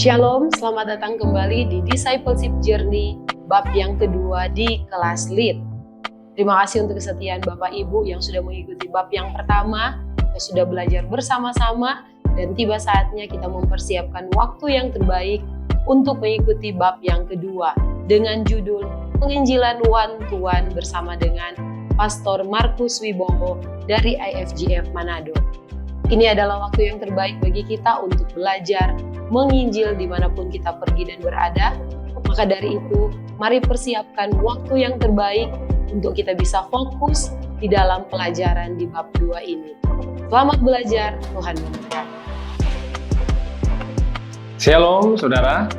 Shalom, selamat datang kembali di Discipleship Journey, bab yang kedua di kelas lead. Terima kasih untuk kesetiaan Bapak Ibu yang sudah mengikuti bab yang pertama. Kita sudah belajar bersama-sama dan tiba saatnya kita mempersiapkan waktu yang terbaik untuk mengikuti bab yang kedua dengan judul Penginjilan One to One bersama dengan Pastor Markus Wibowo dari IFGF Manado. Ini adalah waktu yang terbaik bagi kita untuk belajar menginjil dimanapun kita pergi dan berada. Maka dari itu, mari persiapkan waktu yang terbaik untuk kita bisa fokus di dalam pelajaran di bab 2 ini. Selamat belajar, Tuhan memberkati. Shalom saudara,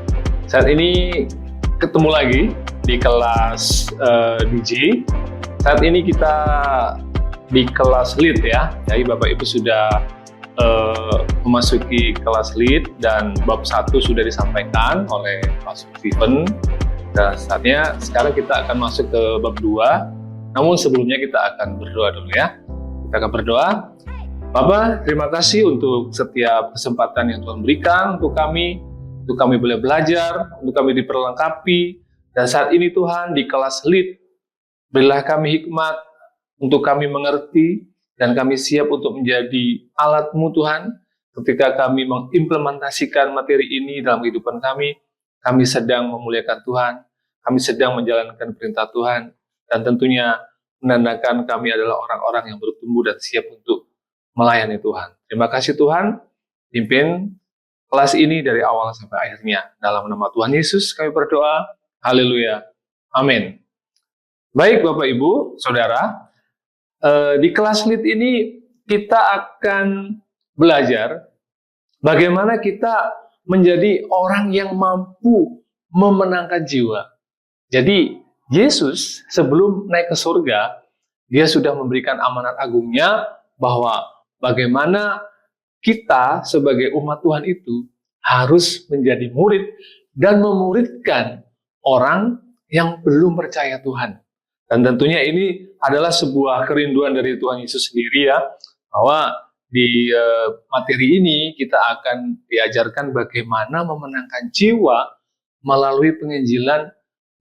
saat ini ketemu lagi di kelas DJ. Saat ini kita di kelas lead ya, jadi Bapak Ibu sudah memasuki kelas lead dan bab 1 sudah disampaikan oleh Pastor Stephen. Dan saatnya sekarang kita akan masuk ke bab 2. Namun sebelumnya kita akan berdoa dulu ya. Kita akan berdoa. Bapa, terima kasih untuk setiap kesempatan yang Tuhan berikan untuk kami boleh belajar, untuk kami diperlengkapi. Dan saat ini Tuhan di kelas lead, berilah kami hikmat untuk kami mengerti, dan kami siap untuk menjadi alat-Mu Tuhan. Ketika kami mengimplementasikan materi ini dalam kehidupan kami sedang memuliakan Tuhan, kami sedang menjalankan perintah Tuhan, dan tentunya menandakan kami adalah orang-orang yang bertumbuh dan siap untuk melayani Tuhan. Terima kasih Tuhan, pimpin kelas ini dari awal sampai akhirnya. Dalam nama Tuhan Yesus kami berdoa, haleluya, amin. Baik Bapak Ibu, Saudara, di kelas lead ini kita akan belajar bagaimana kita menjadi orang yang mampu memenangkan jiwa. Jadi Yesus sebelum naik ke surga, dia sudah memberikan amanat agungnya bahwa bagaimana kita sebagai umat Tuhan itu harus menjadi murid dan memuridkan orang yang belum percaya Tuhan. Dan tentunya ini adalah sebuah kerinduan dari Tuhan Yesus sendiri ya, bahwa di materi ini kita akan diajarkan bagaimana memenangkan jiwa melalui penginjilan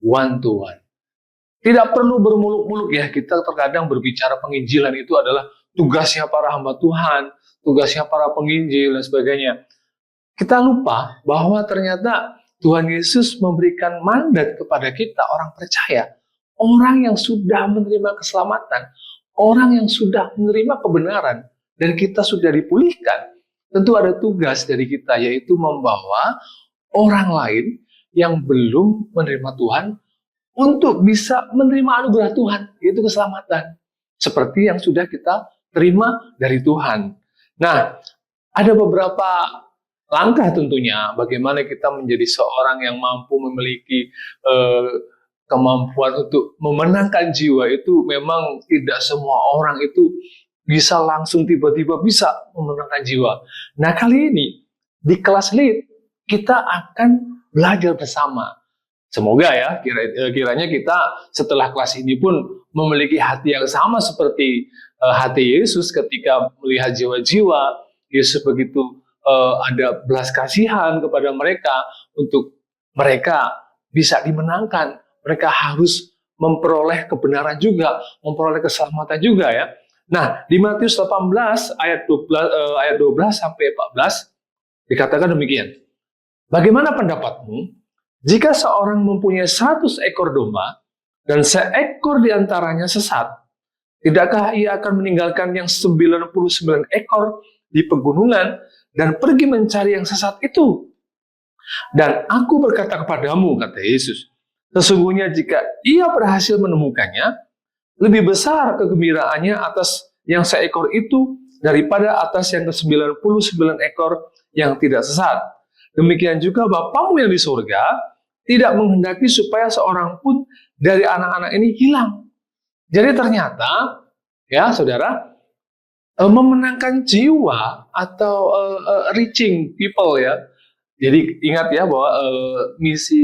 one to one. Tidak perlu bermuluk-muluk ya, kita terkadang berbicara penginjilan itu adalah tugasnya para hamba Tuhan, tugasnya para penginjil dan sebagainya. Kita lupa bahwa ternyata Tuhan Yesus memberikan mandat kepada kita orang percaya, orang yang sudah menerima keselamatan, orang yang sudah menerima kebenaran, dan kita sudah dipulihkan. Tentu ada tugas dari kita, yaitu membawa orang lain yang belum menerima Tuhan untuk bisa menerima anugerah Tuhan, yaitu keselamatan. Seperti yang sudah kita terima dari Tuhan. Nah, ada beberapa langkah tentunya bagaimana kita menjadi seorang yang mampu memiliki kemampuan untuk memenangkan jiwa. Itu memang tidak semua orang itu bisa langsung tiba-tiba bisa memenangkan jiwa. Nah, kali ini di kelas lead kita akan belajar bersama. Semoga ya kiranya kita setelah kelas ini pun memiliki hati yang sama seperti hati Yesus ketika melihat jiwa-jiwa. Yesus begitu ada belas kasihan kepada mereka untuk mereka bisa dimenangkan. Mereka harus memperoleh kebenaran juga, memperoleh keselamatan juga ya. Nah, di Matius 18 ayat 12 sampai 14 dikatakan demikian. Bagaimana pendapatmu jika seorang mempunyai 100 ekor domba dan seekor di antaranya sesat? Tidakkah ia akan meninggalkan yang 99 ekor di pegunungan dan pergi mencari yang sesat itu? Dan aku berkata kepadamu, kata Yesus, sesungguhnya jika ia berhasil menemukannya, lebih besar kegembiraannya atas yang seekor itu daripada atas yang ke-99 ekor yang tidak sesat. Demikian juga Bapamu yang di surga tidak menghendaki supaya seorang pun dari anak-anak ini hilang. Jadi ternyata, ya saudara, memenangkan jiwa atau reaching people ya. Jadi ingat ya bahwa misi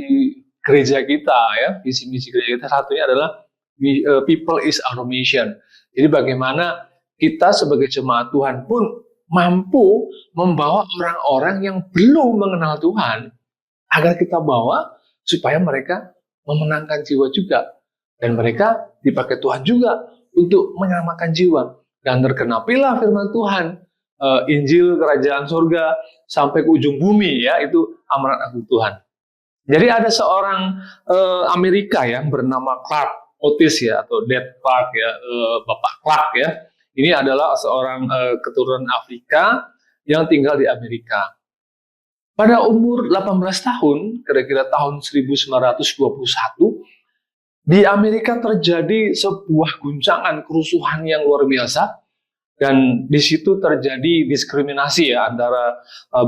gereja kita ya, misi gereja kita satunya adalah people is our mission. Jadi bagaimana kita sebagai jemaat Tuhan pun mampu membawa orang-orang yang belum mengenal Tuhan agar kita bawa supaya mereka memenangkan jiwa juga. Dan mereka dipakai Tuhan juga untuk menyelamatkan jiwa. Dan tergenapilah firman Tuhan, Injil Kerajaan Surga sampai ke ujung bumi, ya, itu amanat agung Tuhan. Jadi ada seorang Amerika yang bernama Clark Otis, ya, atau Dad Clark, ya, Bapak Clark, ya. Ini adalah seorang keturunan Afrika yang tinggal di Amerika. Pada umur 18 tahun, kira-kira tahun 1921, di Amerika terjadi sebuah guncangan kerusuhan yang luar biasa, dan di situ terjadi diskriminasi, ya, antara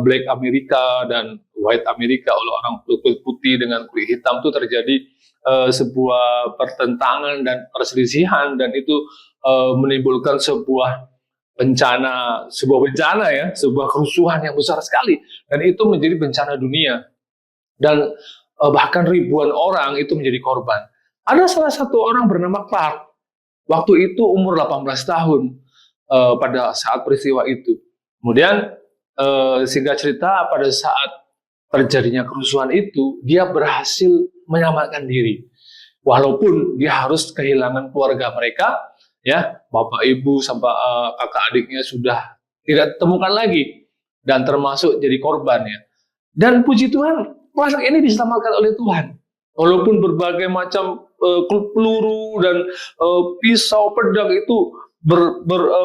Black Amerika dan White Amerika. Oleh orang kulit putih dengan kulit hitam itu terjadi sebuah pertentangan dan perselisihan, dan itu menimbulkan sebuah bencana, ya, sebuah kerusuhan yang besar sekali, dan itu menjadi bencana dunia, dan bahkan ribuan orang itu menjadi korban. Ada salah satu orang bernama Clark, waktu itu umur 18 tahun pada saat peristiwa itu. Kemudian singkat cerita, pada saat terjadinya kerusuhan itu, dia berhasil menyelamatkan diri. Walaupun dia harus kehilangan keluarga mereka, ya, bapak ibu sampai kakak adiknya sudah tidak ditemukan lagi, dan termasuk jadi korban, ya. Dan puji Tuhan, Clark ini diselamatkan oleh Tuhan. Walaupun berbagai macam peluru dan pisau, pedang itu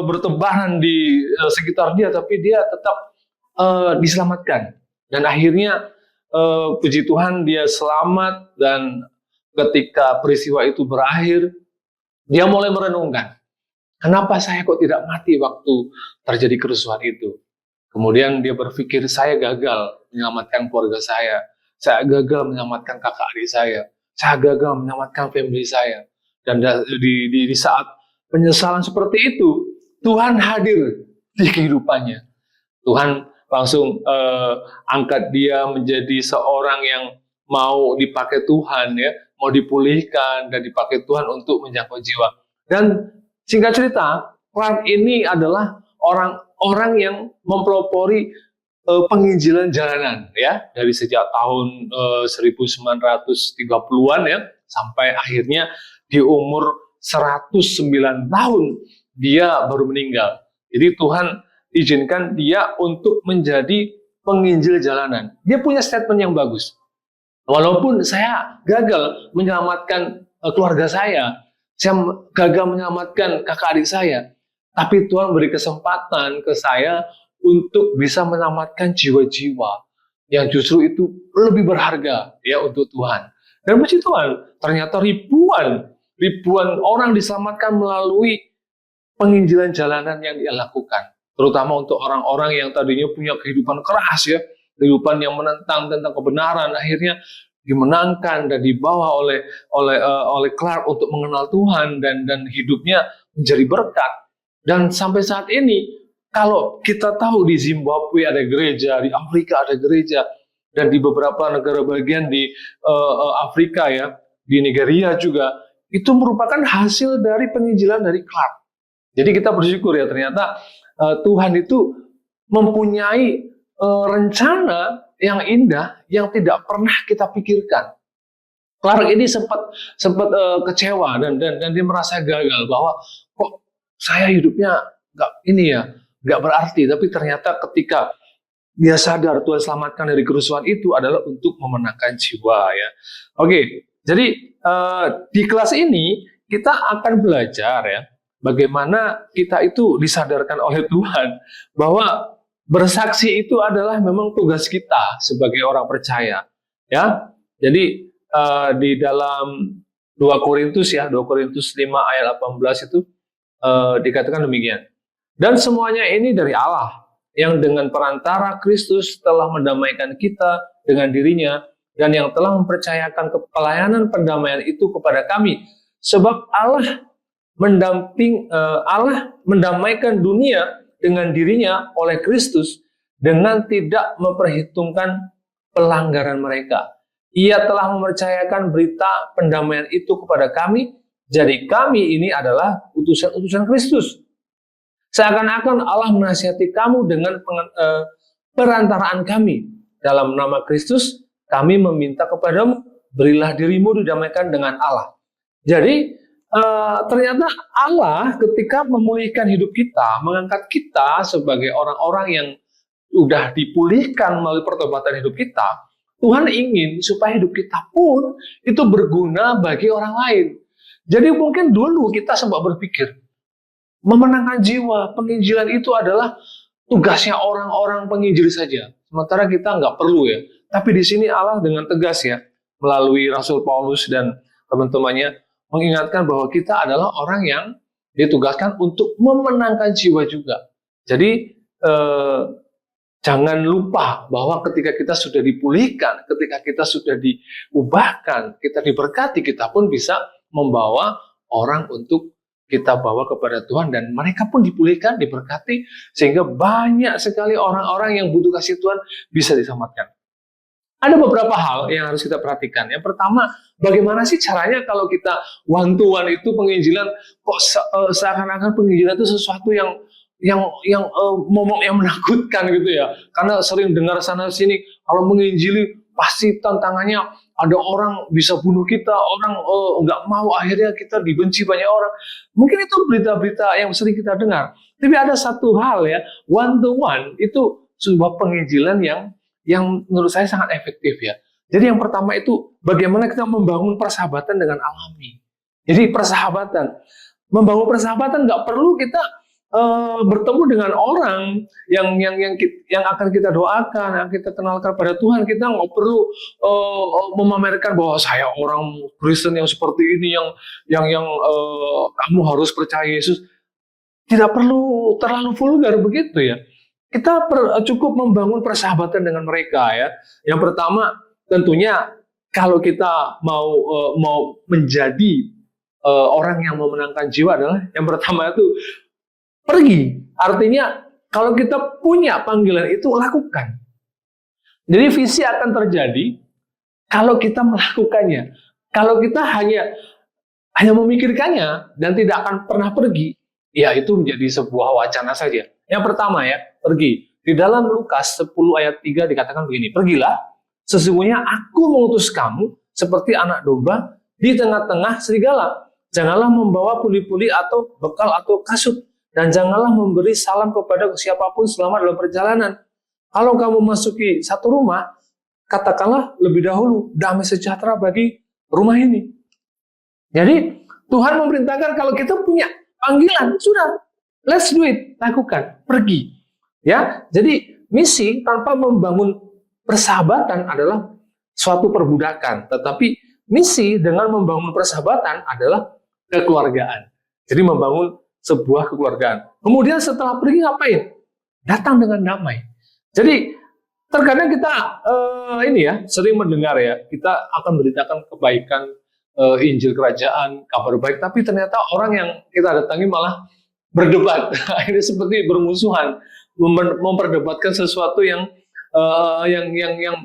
bertebaran di sekitar dia, tapi dia tetap diselamatkan. Dan akhirnya puji Tuhan dia selamat, dan ketika peristiwa itu berakhir, dia mulai merenungkan, kenapa saya kok tidak mati waktu terjadi kerusuhan itu? Kemudian dia berpikir, saya gagal menyelamatkan keluarga saya gagal menyelamatkan kakak adik saya gagal menyelamatkan family saya. Dan di saat penyesalan seperti itu, Tuhan hadir di kehidupannya. Tuhan langsung angkat dia menjadi seorang yang mau dipakai Tuhan, ya, mau dipulihkan dan dipakai Tuhan untuk menjangkau jiwa. Dan singkat cerita, Clark ini adalah orang-orang yang mempelopori penginjilan jalanan, ya, dari sejak tahun 1930-an, ya, sampai akhirnya di umur 109 tahun dia baru meninggal. Jadi Tuhan izinkan dia untuk menjadi penginjil jalanan. Dia punya statement yang bagus. Walaupun saya gagal menyelamatkan keluarga saya gagal menyelamatkan kakak adik saya, tapi Tuhan beri kesempatan ke saya untuk bisa menyelamatkan jiwa-jiwa yang justru itu lebih berharga, ya, untuk Tuhan. Dan puji Tuhan, ternyata ribuan orang diselamatkan melalui penginjilan jalanan yang dia lakukan. Terutama untuk orang-orang yang tadinya punya kehidupan keras, ya, kehidupan yang menentang tentang kebenaran, akhirnya dimenangkan dan dibawa oleh Clark untuk mengenal Tuhan, dan hidupnya menjadi berkat. Dan sampai saat ini, kalau kita tahu di Zimbabwe ada gereja, di Afrika ada gereja, dan di beberapa negara bagian di Afrika, ya, di Nigeria juga, itu merupakan hasil dari penginjilan dari Clark. Jadi kita bersyukur, ya, ternyata Tuhan itu mempunyai rencana yang indah yang tidak pernah kita pikirkan. Clark ini sempat kecewa dan dia merasa gagal, bahwa kok saya hidupnya nggak berarti. Tapi ternyata ketika dia sadar Tuhan selamatkan dari kerusuhan itu adalah untuk memenangkan jiwa, ya. Oke, jadi di kelas ini kita akan belajar, ya, bagaimana kita itu disadarkan oleh Tuhan bahwa bersaksi itu adalah memang tugas kita sebagai orang percaya, ya. Jadi di dalam 2 Korintus 5 ayat 18 itu dikatakan demikian. Dan semuanya ini dari Allah, yang dengan perantara Kristus telah mendamaikan kita dengan dirinya, dan yang telah mempercayakan pelayanan pendamaian itu kepada kami. Sebab Allah mendamaikan dunia dengan dirinya oleh Kristus, dengan tidak memperhitungkan pelanggaran mereka. Ia telah mempercayakan berita pendamaian itu kepada kami, jadi kami ini adalah utusan-utusan Kristus. Seakan-akan Allah menasihati kamu dengan perantaraan kami. Dalam nama Kristus, kami meminta kepadamu, berilah dirimu didamaikan dengan Allah. Jadi ternyata Allah ketika memulihkan hidup kita, mengangkat kita sebagai orang-orang yang sudah dipulihkan melalui pertobatan hidup kita, Tuhan ingin supaya hidup kita pun itu berguna bagi orang lain. Jadi mungkin dulu kita sempat berpikir, memenangkan jiwa, penginjilan itu adalah tugasnya orang-orang penginjil saja. Sementara kita nggak perlu ya. Tapi di sini Allah dengan tegas ya, melalui Rasul Paulus dan teman-temannya, mengingatkan bahwa kita adalah orang yang ditugaskan untuk memenangkan jiwa juga. Jadi jangan lupa bahwa ketika kita sudah dipulihkan, ketika kita sudah diubahkan, kita diberkati, kita pun bisa membawa orang untuk kita bawa kepada Tuhan, dan mereka pun dipulihkan, diberkati, sehingga banyak sekali orang-orang yang butuh kasih Tuhan bisa diselamatkan. Ada beberapa hal yang harus kita perhatikan. Yang pertama, bagaimana sih caranya kalau kita one to one itu penginjilan, kok seakan-akan penginjilan itu sesuatu yang momok yang menakutkan gitu ya. Karena sering dengar sana sini, kalau menginjili pasti tantangannya ada orang bisa bunuh kita, orang nggak mau, akhirnya kita dibenci banyak orang. Mungkin itu berita-berita yang sering kita dengar. Tapi ada satu hal ya, one to one itu sebuah penginjilan yang menurut saya sangat efektif ya. Jadi yang pertama itu bagaimana kita membangun persahabatan dengan alami. Jadi persahabatan, membangun persahabatan nggak perlu kita bertemu dengan orang yang akan kita doakan, yang kita kenalkan pada Tuhan. Kita nggak perlu memamerkan bahwa saya orang Kristen yang seperti ini, yang kamu harus percaya Yesus. Tidak perlu terlalu vulgar begitu ya. Kita cukup membangun persahabatan dengan mereka ya. Yang pertama tentunya kalau kita mau menjadi orang yang memenangkan jiwa adalah yang pertama itu pergi. Artinya kalau kita punya panggilan itu lakukan. Jadi visi akan terjadi kalau kita melakukannya. Kalau kita hanya memikirkannya dan tidak akan pernah pergi, ya itu menjadi sebuah wacana saja. Yang pertama ya, pergi. Di dalam Lukas 10 ayat 3 dikatakan begini, pergilah, sesungguhnya aku mengutus kamu seperti anak domba di tengah-tengah serigala. Janganlah membawa puli-puli atau bekal atau kasut, dan janganlah memberi salam kepada siapapun selama dalam perjalanan. Kalau kamu masuki satu rumah, katakanlah lebih dahulu, damai sejahtera bagi rumah ini. Jadi Tuhan memerintahkan kalau kita punya panggilan, sudah, let's do it, lakukan, pergi. Ya, jadi misi tanpa membangun persahabatan adalah suatu perbudakan, tetapi misi dengan membangun persahabatan adalah kekeluargaan. Jadi membangun sebuah kekeluargaan. Kemudian setelah pergi ngapain? Datang dengan damai. Jadi terkadang kita sering mendengar ya, kita akan beritakan kebaikan, Injil kerajaan, kabar baik, tapi ternyata orang yang kita datangi malah berdebat. Ini seperti bermusuhan, memperdebatkan sesuatu yang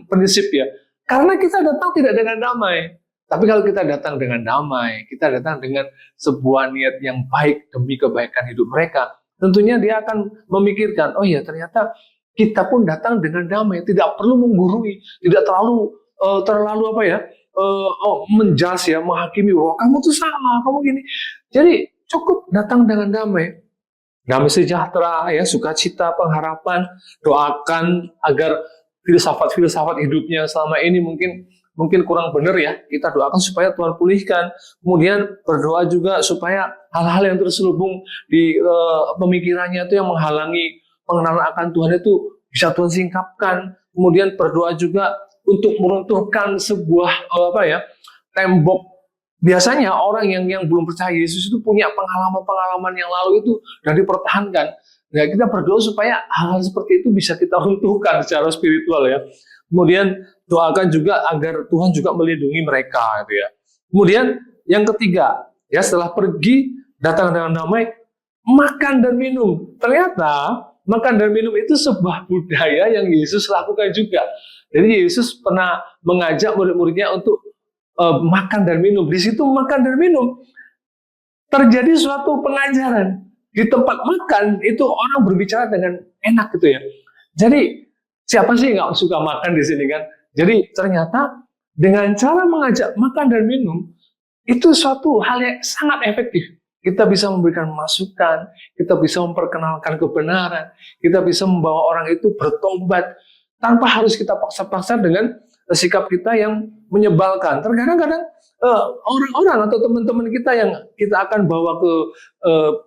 prinsip ya. Karena kita datang tidak dengan damai. Tapi kalau kita datang dengan damai, kita datang dengan sebuah niat yang baik demi kebaikan hidup mereka, tentunya dia akan memikirkan, oh ya ternyata kita pun datang dengan damai, tidak perlu menggurui, tidak terlalu menjas ya, menghakimi bahwa kamu tuh salah, kamu gini. Jadi cukup datang dengan damai. Damai sejahtera, ya, sukacita, pengharapan, doakan agar filsafat hidupnya selama ini mungkin kurang benar ya, kita doakan supaya Tuhan pulihkan. Kemudian berdoa juga supaya hal-hal yang terselubung di pemikirannya itu yang menghalangi pengenalan akan Tuhan itu bisa Tuhan singkapkan. Kemudian berdoa juga untuk meruntuhkan sebuah tembok. Biasanya orang yang belum percaya Yesus itu punya pengalaman-pengalaman yang lalu itu dan dipertahankan. Nah, kita berdoa supaya hal-hal seperti itu bisa kita runtuhkan secara spiritual ya. Kemudian doakan juga agar Tuhan juga melindungi mereka gitu ya. Kemudian yang ketiga, ya setelah pergi datang dengan damai, makan dan minum. Ternyata makan dan minum itu sebuah budaya yang Yesus lakukan juga. Jadi Yesus pernah mengajak murid-muridnya untuk makan dan minum. Di situ makan dan minum terjadi suatu pengajaran. Di tempat makan itu orang berbicara dengan enak gitu ya. Jadi siapa sih nggak suka makan di sini kan? Jadi ternyata dengan cara mengajak makan dan minum, itu suatu hal yang sangat efektif. Kita bisa memberikan masukan, kita bisa memperkenalkan kebenaran, kita bisa membawa orang itu bertobat tanpa harus kita paksa-paksa dengan sikap kita yang menyebalkan. Terkadang-kadang orang-orang atau teman-teman kita yang kita akan bawa ke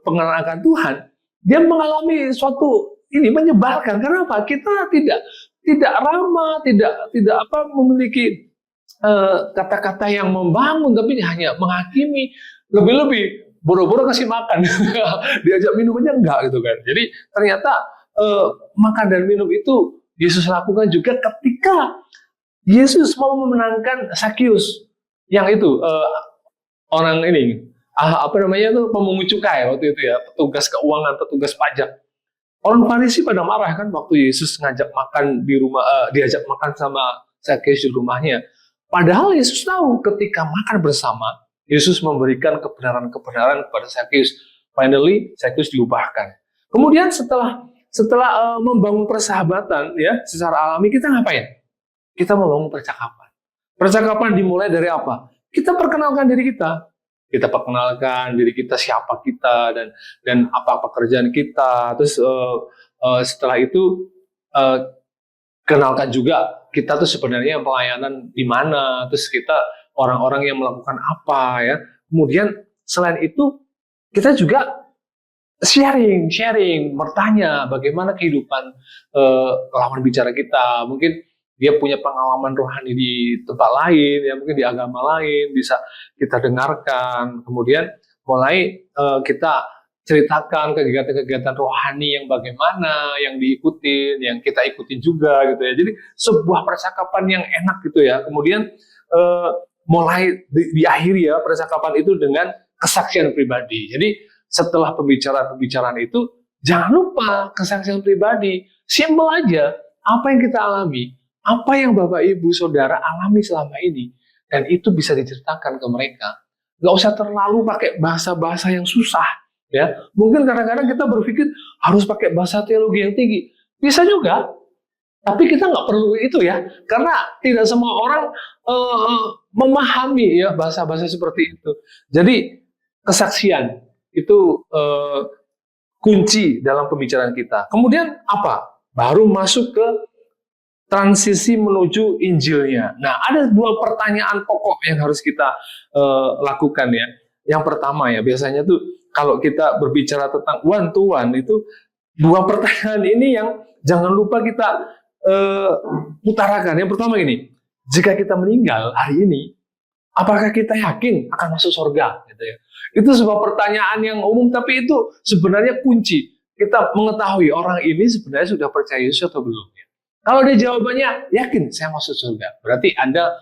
pengenalan akan Tuhan, dia mengalami suatu ini menyebalkan. Karena apa? Kita tidak ramah, tidak memiliki kata-kata yang membangun, tapi hanya menghakimi. Lebih-lebih boro-boro kasih makan, diajak minum aja enggak gitu kan. Jadi ternyata makan dan minum itu Yesus lakukan juga ketika Yesus mau memenangkan Sakius yang itu orang ini pemungut cukai waktu itu ya, petugas keuangan, petugas pajak. Orang Farisi pada marah kan waktu Yesus ngajak makan di rumah, diajak makan sama Sakius di rumahnya. Padahal Yesus tahu ketika makan bersama, Yesus memberikan kebenaran-kebenaran kepada Sakius. Finally, Sakius diubahkan. Kemudian setelah membangun persahabatan ya secara alami, kita ngapain? Kita membangun percakapan. Percakapan dimulai dari apa? Kita perkenalkan diri kita. Kita perkenalkan diri kita, siapa kita dan apa pekerjaan kita. Terus setelah itu kenalkan juga kita tuh sebenarnya pelayanan di mana. Terus kita orang-orang yang melakukan apa ya. Kemudian selain itu kita juga sharing, bertanya bagaimana kehidupan lawan bicara kita. Mungkin dia punya pengalaman rohani di tempat lain, ya mungkin di agama lain, bisa kita dengarkan. Kemudian mulai kita ceritakan kegiatan-kegiatan rohani yang bagaimana, yang diikutin, yang kita ikutin juga gitu ya. Jadi sebuah percakapan yang enak gitu ya. Kemudian mulai diakhiri ya percakapan itu dengan kesaksian pribadi. Jadi setelah pembicaraan itu jangan lupa kesaksian pribadi. Simpel aja, apa yang kita alami, apa yang Bapak Ibu Saudara alami selama ini, dan itu bisa diceritakan ke mereka. Nggak usah terlalu pakai bahasa-bahasa yang susah. Ya, mungkin kadang-kadang kita berpikir harus pakai bahasa teologi yang tinggi. Bisa juga, tapi kita nggak perlu itu ya, karena tidak semua orang memahami ya bahasa-bahasa seperti itu. Jadi kesaksian itu kunci dalam pembicaraan kita. Kemudian apa? Baru masuk ke transisi menuju Injilnya. Nah, ada dua pertanyaan pokok yang harus kita lakukan ya. Yang pertama ya, biasanya tuh kalau kita berbicara tentang one to one itu dua pertanyaan ini yang jangan lupa kita utarakan. Yang pertama ini, jika kita meninggal hari ini, apakah kita yakin akan masuk surga? Gitu ya. Itu sebuah pertanyaan yang umum, tapi itu sebenarnya kunci. Kita mengetahui orang ini sebenarnya sudah percaya Yesus atau belum. Ya. Kalau dia jawabannya, yakin saya masuk surga. Berarti Anda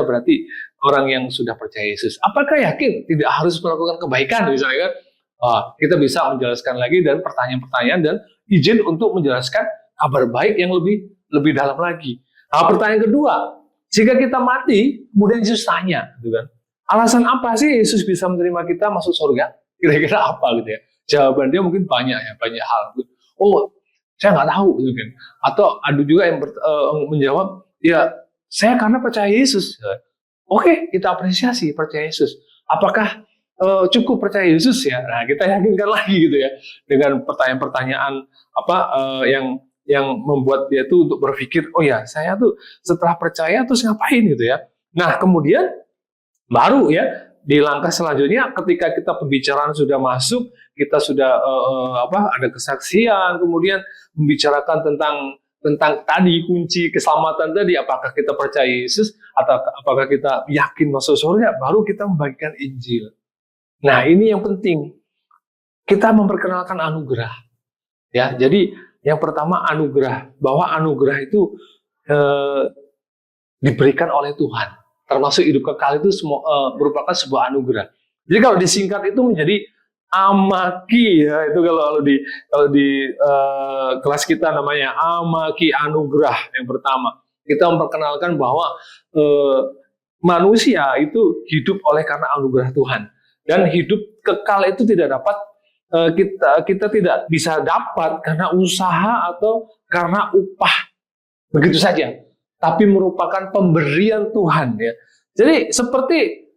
berarti orang yang sudah percaya Yesus. Apakah yakin tidak harus melakukan kebaikan? Misalnya kan, kita bisa menjelaskan lagi dan pertanyaan-pertanyaan dan izin untuk menjelaskan kabar baik yang lebih dalam lagi. Nah, pertanyaan kedua, jika kita mati, kemudian Yesus tanya, gitu kan, alasan apa sih Yesus bisa menerima kita masuk surga? Kira-kira apa gitu ya? Jawaban dia mungkin banyak hal. Oh, saya nggak tahu, gitu kan. Atau ada juga yang menjawab, ya saya karena percaya Yesus. Oke, kita apresiasi percaya Yesus. Apakah cukup percaya Yesus ya? Nah, kita yakinkan lagi gitu ya dengan pertanyaan-pertanyaan yang membuat dia tuh untuk berpikir, oh ya, saya tuh setelah percaya terus ngapain gitu ya. Nah, kemudian baru ya di langkah selanjutnya ketika kita pembicaraan sudah masuk, kita sudah ada kesaksian, kemudian membicarakan tentang tadi kunci keselamatan tadi, apakah kita percaya Yesus atau apakah kita yakin masuk surga, baru kita membagikan Injil. Nah, ini yang penting. Kita memperkenalkan anugerah. Ya, jadi yang pertama anugerah, bahwa anugerah itu diberikan oleh Tuhan. Termasuk hidup kekal itu merupakan sebuah anugerah. Jadi kalau disingkat itu menjadi amaki ya, itu kalau di kelas kita namanya amaki anugerah. Yang pertama, kita memperkenalkan bahwa manusia itu hidup oleh karena anugerah Tuhan, dan hidup kekal itu tidak dapat kita tidak bisa dapat karena usaha atau karena upah begitu saja. tapi merupakan pemberian Tuhan ya. Jadi seperti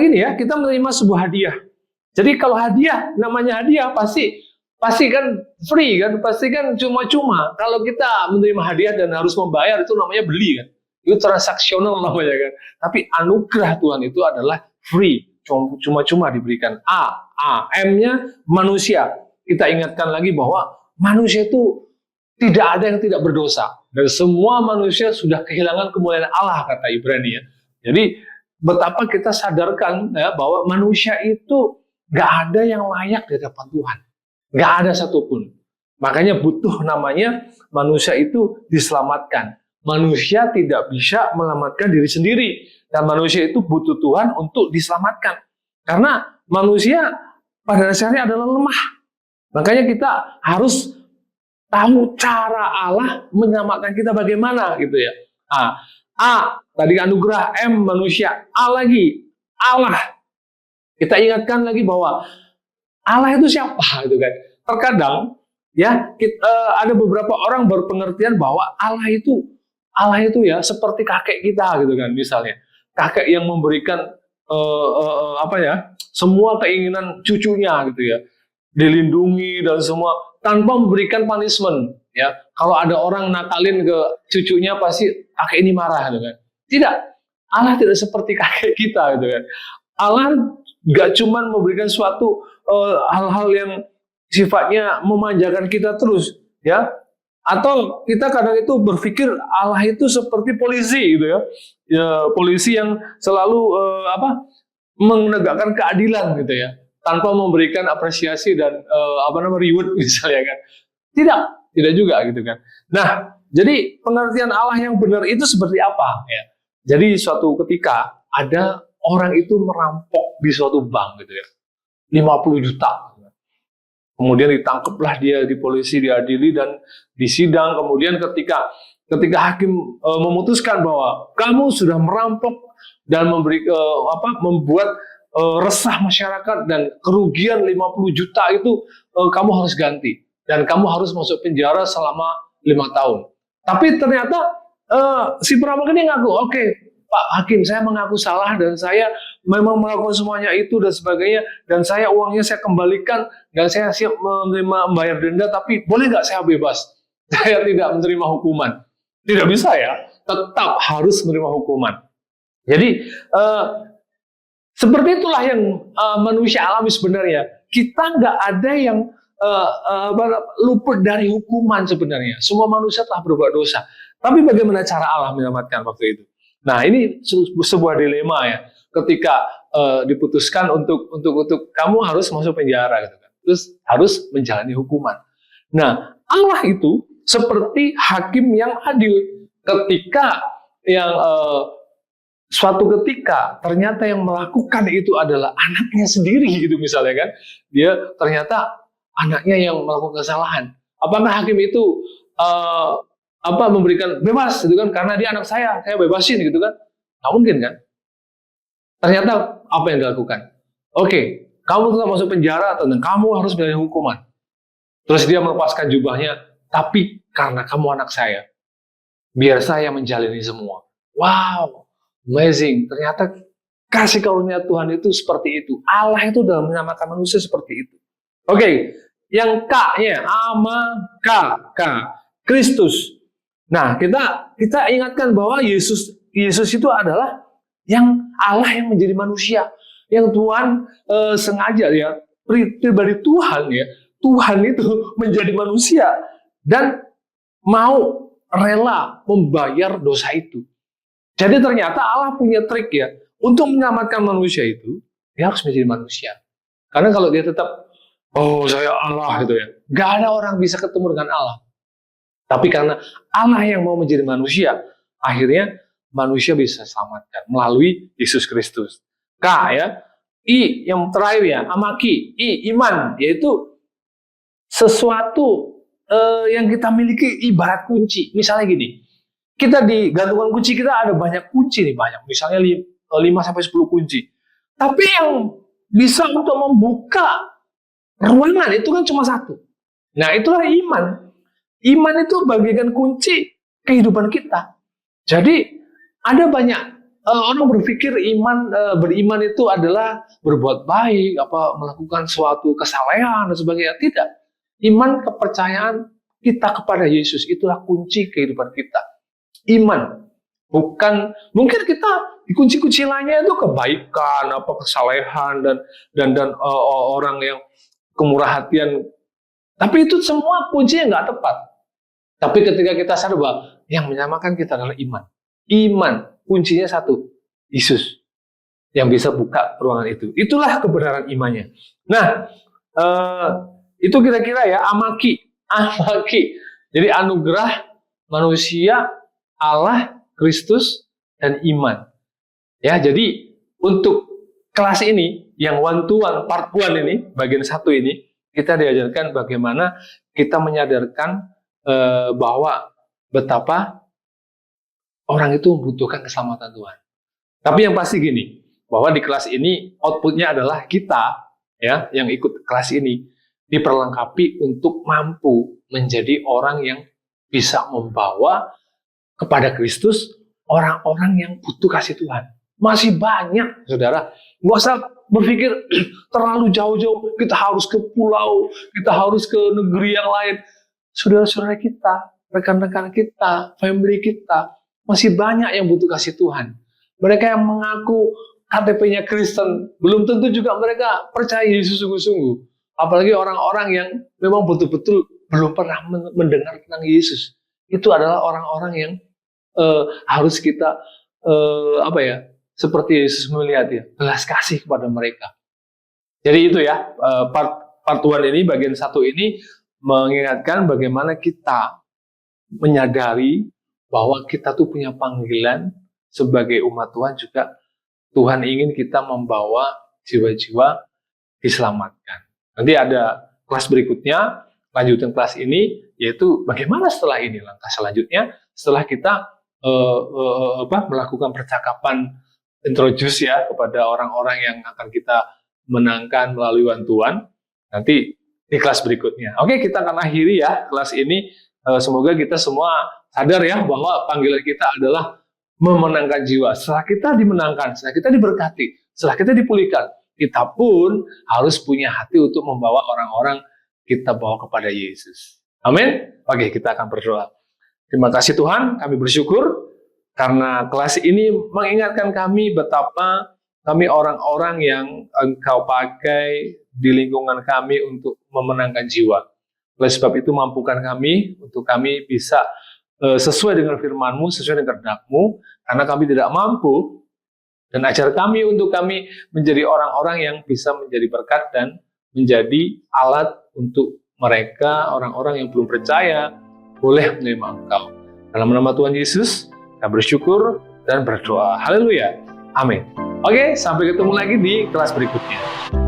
ini ya, kita menerima sebuah hadiah. Jadi kalau hadiah, namanya hadiah pasti kan free kan, pasti kan cuma-cuma. Kalau kita menerima hadiah dan harus membayar, itu namanya beli kan. Itu transaksional namanya kan. Tapi anugerah Tuhan itu adalah free, cuma-cuma diberikan. M-nya manusia. Kita ingatkan lagi bahwa manusia itu tidak ada yang tidak berdosa. Dan semua manusia sudah kehilangan kemuliaan Allah, kata Ibrani ya. Jadi betapa kita sadarkan ya, bahwa manusia itu gak ada yang layak di hadapan Tuhan. Gak ada satupun. Makanya butuh namanya manusia itu diselamatkan. Manusia tidak bisa menyelamatkan diri sendiri. Dan manusia itu butuh Tuhan untuk diselamatkan. Karena manusia pada dasarnya adalah lemah. Makanya kita harus tahu cara Allah menyelamatkan kita bagaimana gitu ya. Tadi anugerah, M manusia, A lagi Allah. Kita ingatkan lagi bahwa Allah itu siapa gitu kan. Terkadang ya ada beberapa orang berpengertian bahwa Allah itu ya seperti kakek kita gitu kan, misalnya. Kakek yang memberikan semua keinginan cucunya gitu ya. Dilindungi dan semua tanpa memberikan punishment ya. Kalau ada orang nakalin ke cucunya pasti kakek ini marah gitu kan. Tidak. Allah tidak seperti kakek kita gitu kan. Allah gak cuma memberikan suatu hal-hal yang sifatnya memanjakan kita terus ya, atau kita kadang itu berpikir Allah itu seperti polisi gitu ya, polisi yang selalu menegakkan keadilan gitu ya, tanpa memberikan apresiasi dan reward misalnya kan. Tidak juga gitu kan. Nah, jadi pengertian Allah yang benar itu seperti apa ya? Jadi suatu ketika ada orang itu merampok di suatu bank gitu ya, 50 juta. Kemudian ditangkaplah dia di polisi, diadili dan disidang. Kemudian ketika hakim memutuskan bahwa kamu sudah merampok dan membuat resah masyarakat dan kerugian 50 juta itu kamu harus ganti dan kamu harus masuk penjara selama 5 tahun. Tapi ternyata si perampok ini ngaku, oke, Pak Hakim, saya mengaku salah dan saya memang melakukan semuanya itu dan sebagainya, dan saya uangnya saya kembalikan dan saya siap membayar denda, tapi boleh nggak saya bebas? Saya tidak menerima hukuman. Tidak bisa ya, tetap harus menerima hukuman. Jadi seperti itulah yang manusia alami sebenarnya. Kita nggak ada yang luput dari hukuman sebenarnya. Semua manusia telah berbuat dosa. Tapi bagaimana cara Allah menyelamatkan waktu itu? Nah, ini sebuah dilema ya. Ketika diputuskan untuk kamu harus masuk penjara gitu kan. Terus harus menjalani hukuman. Nah, Allah itu seperti hakim yang adil. Ketika yang suatu ketika ternyata yang melakukan itu adalah anaknya sendiri gitu misalnya kan. Dia ternyata anaknya yang melakukan kesalahan. Apakah hakim itu memberikan bebas gitu kan, karena dia anak saya bebasin gitu kan? Nggak mungkin kan? Ternyata apa yang dilakukan? Oke, kamu tetap masuk penjara dan kamu harus menjalani hukuman. Terus dia melepaskan jubahnya, tapi karena kamu anak saya, biar saya menjalani semua. Wow, amazing. Ternyata kasih karunia Tuhan itu seperti itu. Allah itu dalam menyamakan manusia seperti itu. Oke, yang K-nya, K, Kristus. Nah, kita ingatkan bahwa Yesus itu adalah yang Allah yang menjadi manusia, yang Tuhan sengaja ya, pribadi Tuhan ya, Tuhan itu menjadi manusia dan mau rela membayar dosa itu. Jadi ternyata Allah punya trik ya, untuk menyelamatkan manusia itu, dia harus menjadi manusia. Karena kalau dia tetap, oh saya Allah gitu ya, gak ada orang bisa ketemu dengan Allah. Tapi karena Allah yang mau menjadi manusia, akhirnya manusia bisa selamatkan melalui Yesus Kristus. K ya, I yang terakhir ya, amaki, I iman, yaitu sesuatu yang kita miliki ibarat kunci. Misalnya gini, kita di gantungan kunci kita ada banyak kunci nih, misalnya 5-10 kunci. Tapi yang bisa untuk membuka ruangan itu kan cuma satu. Nah, itulah iman. Iman itu bagaikan kunci kehidupan kita. Jadi ada banyak orang berpikir beriman itu adalah berbuat baik, melakukan suatu kesalehan dan sebagainya. Tidak. Iman, kepercayaan kita kepada Yesus itulah kunci kehidupan kita. Iman, bukan mungkin kita di kunci-kunci lainnya itu kebaikan, kesalehan dan orang yang kemurah hatian. Tapi itu semua kuncinya nggak tepat. Tapi ketika kita sadar bahwa yang menyamakan kita adalah iman. Iman, kuncinya satu, Yesus yang bisa buka ruangan itu. Itulah kebenaran imannya. Nah, itu kira-kira ya amaki. Jadi anugerah manusia, Allah, Kristus, dan iman. Ya, jadi untuk kelas ini yang one to one, part 1 ini, bagian 1 ini, kita diajarkan bagaimana kita menyadarkan bahwa betapa orang itu membutuhkan keselamatan Tuhan. Tapi yang pasti gini, bahwa di kelas ini outputnya adalah kita ya yang ikut kelas ini diperlengkapi untuk mampu menjadi orang yang bisa membawa kepada Kristus orang-orang yang butuh kasih Tuhan. Masih banyak, saudara. Nggak usah berpikir terlalu jauh-jauh, kita harus ke pulau, kita harus ke negeri yang lain. Saudara-saudara kita, rekan-rekan kita, family kita, masih banyak yang butuh kasih Tuhan. Mereka yang mengaku KTP-nya Kristen, belum tentu juga mereka percaya Yesus sungguh-sungguh. Apalagi orang-orang yang memang betul-betul belum pernah mendengar tentang Yesus. Itu adalah orang-orang yang harus kita seperti Yesus melihat ya, belas kasih kepada mereka. Jadi itu ya, part 1 ini, bagian 1 ini mengingatkan bagaimana kita menyadari bahwa kita tuh punya panggilan sebagai umat Tuhan juga. Tuhan ingin kita membawa jiwa-jiwa diselamatkan. Nanti ada kelas berikutnya, lanjutan kelas ini, yaitu bagaimana setelah ini, langkah selanjutnya setelah kita melakukan percakapan introduce ya kepada orang-orang yang akan kita menangkan melalui bantuan. Nanti di kelas berikutnya. Oke, kita akan akhiri ya kelas ini. Semoga kita semua sadar ya bahwa panggilan kita adalah memenangkan jiwa. Setelah kita dimenangkan, setelah kita diberkati, setelah kita dipulihkan, kita pun harus punya hati untuk membawa orang-orang kita bawa kepada Yesus. Amin. Oke, kita akan berdoa. Terima kasih Tuhan, kami bersyukur karena kelas ini mengingatkan kami betapa kami orang-orang yang Engkau pakai di lingkungan kami untuk memenangkan jiwa. Oleh sebab itu mampukan kami untuk kami bisa sesuai dengan firman-Mu, sesuai dengan kehendak-Mu, karena kami tidak mampu, dan ajar kami untuk kami menjadi orang-orang yang bisa menjadi berkat dan menjadi alat untuk mereka, orang-orang yang belum percaya, boleh menerima Engkau. Dalam nama Tuhan Yesus, kami bersyukur dan berdoa. Haleluya. Amin. Oke, sampai ketemu lagi di kelas berikutnya.